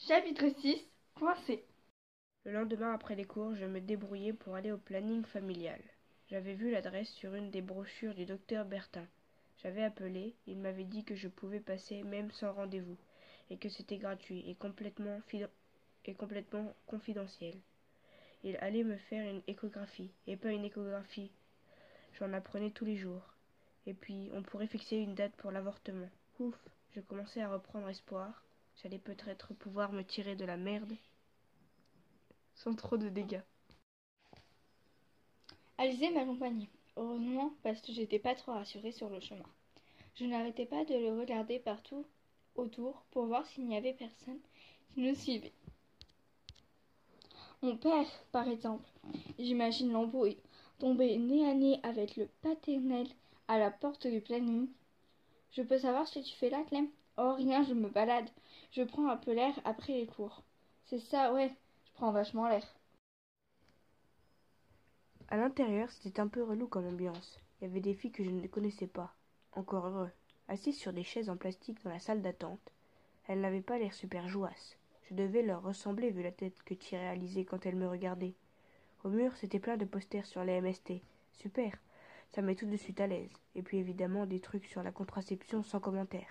Chapitre 6. Coincé. Le lendemain après les cours, je me débrouillais pour aller au planning familial. J'avais vu l'adresse sur une des brochures du docteur Bertin. J'avais appelé, il m'avait dit que je pouvais passer même sans rendez-vous, et que c'était gratuit et complètement confidentiel. Il allait me faire une échographie, et pas une échographie. J'en apprenais tous les jours. Et puis, on pourrait fixer une date pour l'avortement. Ouf, je commençais à reprendre espoir. J'allais peut-être pouvoir me tirer de la merde sans trop de dégâts. Alizé m'accompagnait. Heureusement, parce que j'étais pas trop rassurée sur le chemin. Je n'arrêtais pas de le regarder partout autour pour voir s'il n'y avait personne qui nous suivait. Mon père, par exemple, j'imagine l'embrouille, tomber nez à nez avec le paternel à la porte du planning. Je peux savoir ce que tu fais là, Clem? Oh, rien, je me balade. Je prends un peu l'air après les cours. C'est ça, ouais, je prends vachement l'air. À l'intérieur, c'était un peu relou comme ambiance. Il y avait des filles que je ne connaissais pas. Encore heureux. Assises sur des chaises en plastique dans la salle d'attente. Elles n'avaient pas l'air super jouasses. Je devais leur ressembler vu la tête que tirait Alizée quand elle me regardait. Au mur, c'était plein de posters sur les MST. Super. Ça met tout de suite à l'aise. Et puis évidemment des trucs sur la contraception sans commentaire.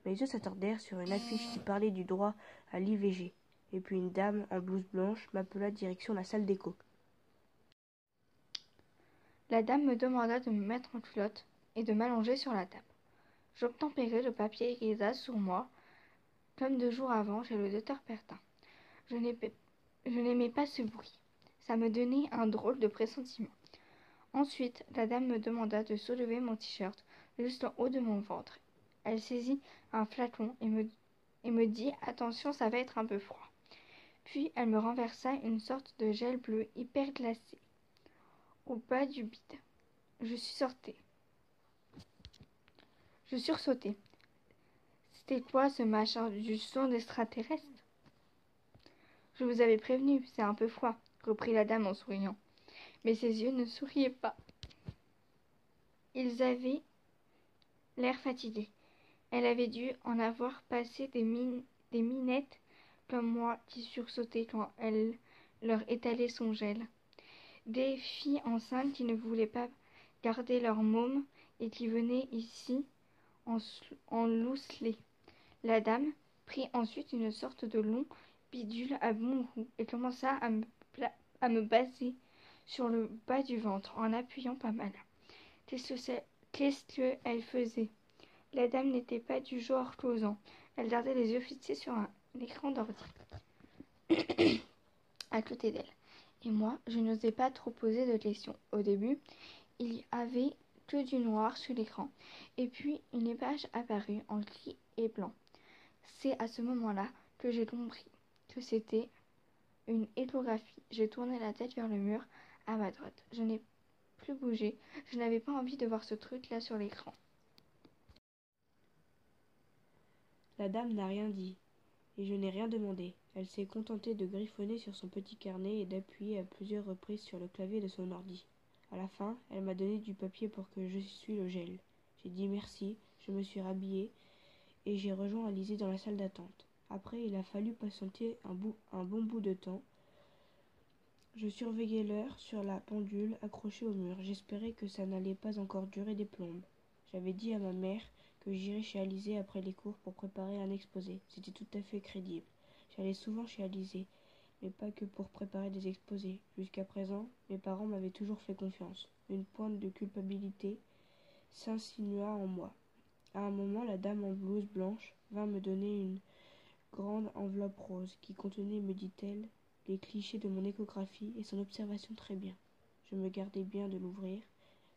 Mes yeux s'attardèrent sur une affiche qui parlait du droit à l'IVG. Et puis une dame en blouse blanche m'appela direction la salle d'écho. La dame me demanda de me mettre en culotte et de m'allonger sur la table. J'obtempérai le papier grisace sur moi, comme 2 jours avant chez le docteur Bertin. Je n'aimais pas ce bruit. Ça me donnait un drôle de pressentiment. Ensuite, la dame me demanda de soulever mon t-shirt juste en haut de mon ventre. Elle saisit un flacon et me dit « Attention, ça va être un peu froid ». Puis elle me renversa une sorte de gel bleu hyper glacé au bas du bide. Je sursautai. C'était quoi ce machin du son d'extraterrestre? Je vous avais prévenu, c'est un peu froid, reprit la dame en souriant. Mais ses yeux ne souriaient pas. Ils avaient l'air fatigués. Elle avait dû en avoir passé des minettes comme moi qui sursautaient quand elle leur étalait son gel. Des filles enceintes qui ne voulaient pas garder leur môme et qui venaient ici en loose-lait. La dame prit ensuite une sorte de long bidule à bon goût et commença à me baser sur le bas du ventre en appuyant pas mal. Qu'est-ce qu'elle faisait? La dame n'était pas du genre causant. Elle gardait les yeux fixés sur un écran d'ordi à côté d'elle. Et moi, je n'osais pas trop poser de questions. Au début, il y avait que du noir sur l'écran. Et puis, une image apparut en gris et blanc. C'est à ce moment-là que j'ai compris que c'était une échographie. J'ai tourné la tête vers le mur à ma droite. Je n'ai plus bougé. Je n'avais pas envie de voir ce truc-là sur l'écran. La dame n'a rien dit, et je n'ai rien demandé. Elle s'est contentée de griffonner sur son petit carnet et d'appuyer à plusieurs reprises sur le clavier de son ordi. À la fin, elle m'a donné du papier pour que j'essuie le gel. J'ai dit merci, je me suis rhabillée et j'ai rejoint Alizée dans la salle d'attente. Après, il a fallu patienter un bon bout de temps. Je surveillais l'heure sur la pendule accrochée au mur. J'espérais que ça n'allait pas encore durer des plombes. J'avais dit à ma mère que j'irais chez Alizée après les cours pour préparer un exposé. C'était tout à fait crédible. J'allais souvent chez Alizée, mais pas que pour préparer des exposés. Jusqu'à présent, mes parents m'avaient toujours fait confiance. Une pointe de culpabilité s'insinua en moi. À un moment, la dame en blouse blanche vint me donner une grande enveloppe rose qui contenait, me dit-elle, les clichés de mon échographie et son observation très bien. Je me gardai bien de l'ouvrir,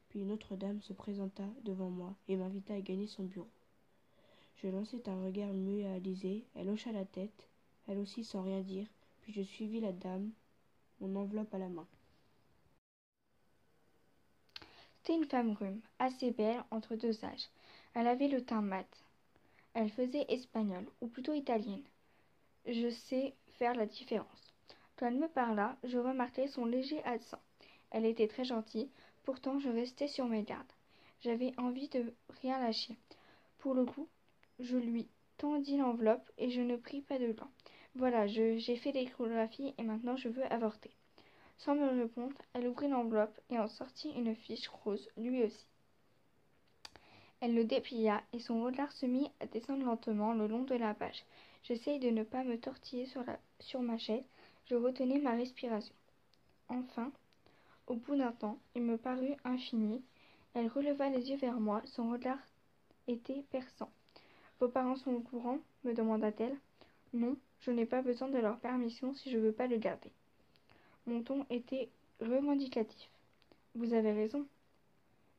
puis une autre dame se présenta devant moi et m'invita à gagner son bureau. Je lançai un regard muet à Alizée, elle hocha la tête, elle aussi sans rien dire, puis je suivis la dame, mon enveloppe à la main. C'était une femme brume, assez belle, entre 2 âges. Elle avait le teint mat. Elle faisait espagnole, ou plutôt italienne. Je sais faire la différence. Quand elle me parla, je remarquai son léger accent. Elle était très gentille, pourtant je restais sur mes gardes. J'avais envie de rien lâcher. Pour le coup, je lui tendis l'enveloppe et je ne pris pas de gants. Voilà, j'ai fait l'échographie et maintenant je veux avorter. Sans me répondre, elle ouvrit l'enveloppe et en sortit une fiche rose, lui aussi. Elle le déplia et son regard se mit à descendre lentement le long de la page. J'essayai de ne pas me tortiller sur ma chaise, je retenais ma respiration. Enfin, au bout d'un temps, il me parut infini. Elle releva les yeux vers moi, son regard était perçant. « Vos parents sont au courant ?» me demanda-t-elle. « Non, je n'ai pas besoin de leur permission si je ne veux pas le garder. » Mon ton était revendicatif. « Vous avez raison. »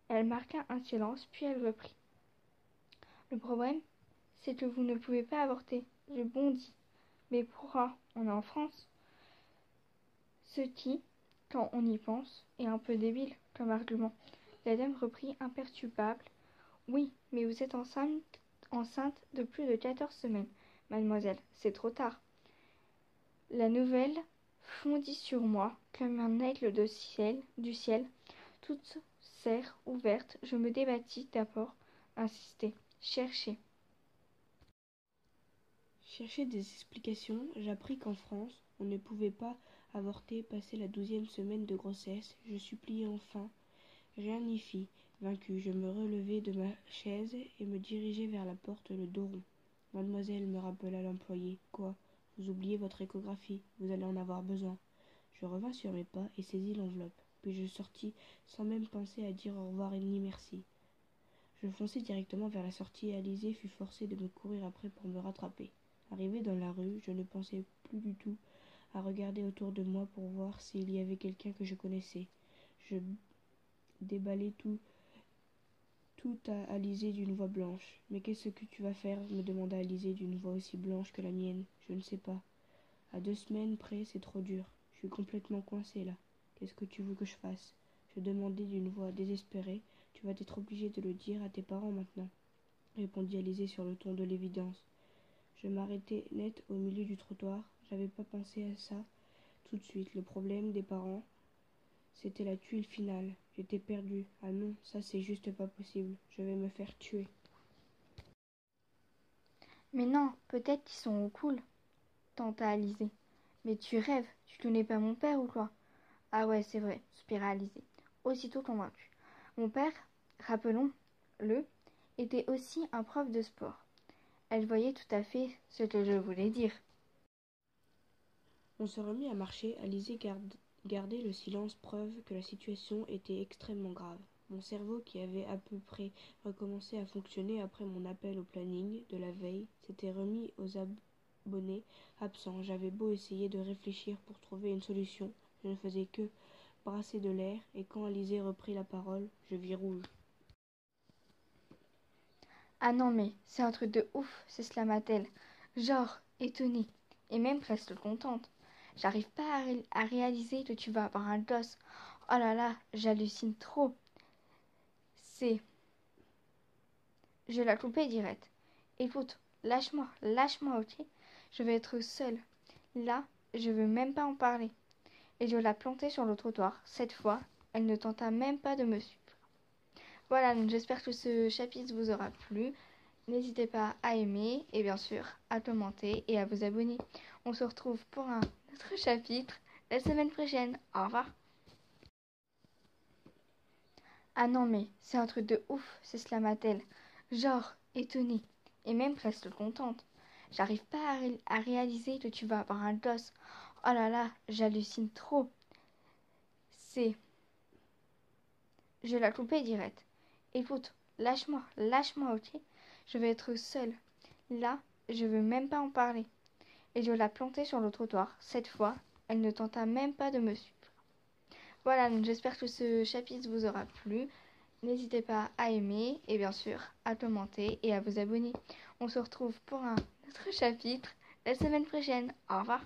Elle marqua un silence, puis elle reprit. « Le problème, c'est que vous ne pouvez pas avorter. » Je bondis. « Mais pourquoi? On est en France. » Ce qui, quand on y pense, est un peu débile comme argument. La dame reprit imperturbable. « Oui, mais vous êtes enceinte de plus de 14 semaines, mademoiselle. C'est trop tard. » La nouvelle fondit sur moi comme un aigle du ciel. Toute serre ouverte, je me débattis d'abord, insistai, cherchai. Chercher des explications, j'appris qu'en France, on ne pouvait pas avorter passé la 12e semaine de grossesse. Je suppliai enfin. Rien n'y fit. Vaincu, je me relevai de ma chaise et me dirigeai vers la porte, le dos rond. « Mademoiselle, me rappela l'employé. Quoi? Vous oubliez votre échographie. Vous allez en avoir besoin. » Je revins sur mes pas et saisis l'enveloppe. Puis je sortis sans même penser à dire au revoir ni merci. Je fonçai directement vers la sortie et Alizée fut forcée de me courir après pour me rattraper. Arrivé dans la rue, je ne pensais plus du tout à regarder autour de moi pour voir s'il y avait quelqu'un que je connaissais. Je déballai tout à Alizée d'une voix blanche. « Mais qu'est-ce que tu vas faire ?» me demanda Alizée d'une voix aussi blanche que la mienne. « Je ne sais pas. À 2 semaines près, c'est trop dur. Je suis complètement coincée là. Qu'est-ce que tu veux que je fasse ?» Je demandai d'une voix désespérée. « Tu vas être obligée de le dire à tes parents maintenant, » répondit Alizée sur le ton de l'évidence. Je m'arrêtai net au milieu du trottoir. J'avais pas pensé à ça tout de suite. Le problème des parents, c'était la tuile finale. J'étais perdue. Ah non, ça c'est juste pas possible. Je vais me faire tuer. Mais non, peut-être qu'ils sont cool, tenta Alizée. Mais tu rêves, tu connais pas mon père ou quoi? Ah ouais, c'est vrai, soupira Alizée, aussitôt convaincue. Mon père, rappelons-le, était aussi un prof de sport. Elle voyait tout à fait ce que je voulais dire. On se remit à marcher. Alizée gardait le silence, preuve que la situation était extrêmement grave. Mon cerveau, qui avait à peu près recommencé à fonctionner après mon appel au planning de la veille, s'était remis aux abonnés absents. J'avais beau essayer de réfléchir pour trouver une solution, je ne faisais que brasser de l'air, et quand Alizée reprit la parole, je vis rouge. Ah non mais, c'est un truc de ouf, s'exclama-t-elle, genre étonnée, et même presque contente. J'arrive pas à réaliser que tu vas avoir un gosse. Oh là là, j'hallucine trop. C'est... Je la coupais direct. Écoute, lâche-moi, ok? Je vais être seule. Là, je veux même pas en parler. Et je la plantai sur le trottoir. Cette fois, elle ne tenta même pas de me suivre. Voilà, donc j'espère que ce chapitre vous aura plu. N'hésitez pas à aimer et bien sûr à commenter et à vous abonner. On se retrouve pour un autre chapitre la semaine prochaine. Au revoir. Ah non mais, c'est un truc de ouf, s'exclama-t-elle, genre étonnée, et même presque contente. J'arrive pas à réaliser que tu vas avoir un gosse. Oh là là, j'hallucine trop. C'est... Je la coupais direct. Écoute, lâche-moi, ok? Je vais être seule. Là, je veux même pas en parler. Et je la plantai sur le trottoir. Cette fois, elle ne tenta même pas de me suivre. Voilà, donc j'espère que ce chapitre vous aura plu. N'hésitez pas à aimer et bien sûr à commenter et à vous abonner. On se retrouve pour un autre chapitre la semaine prochaine. Au revoir.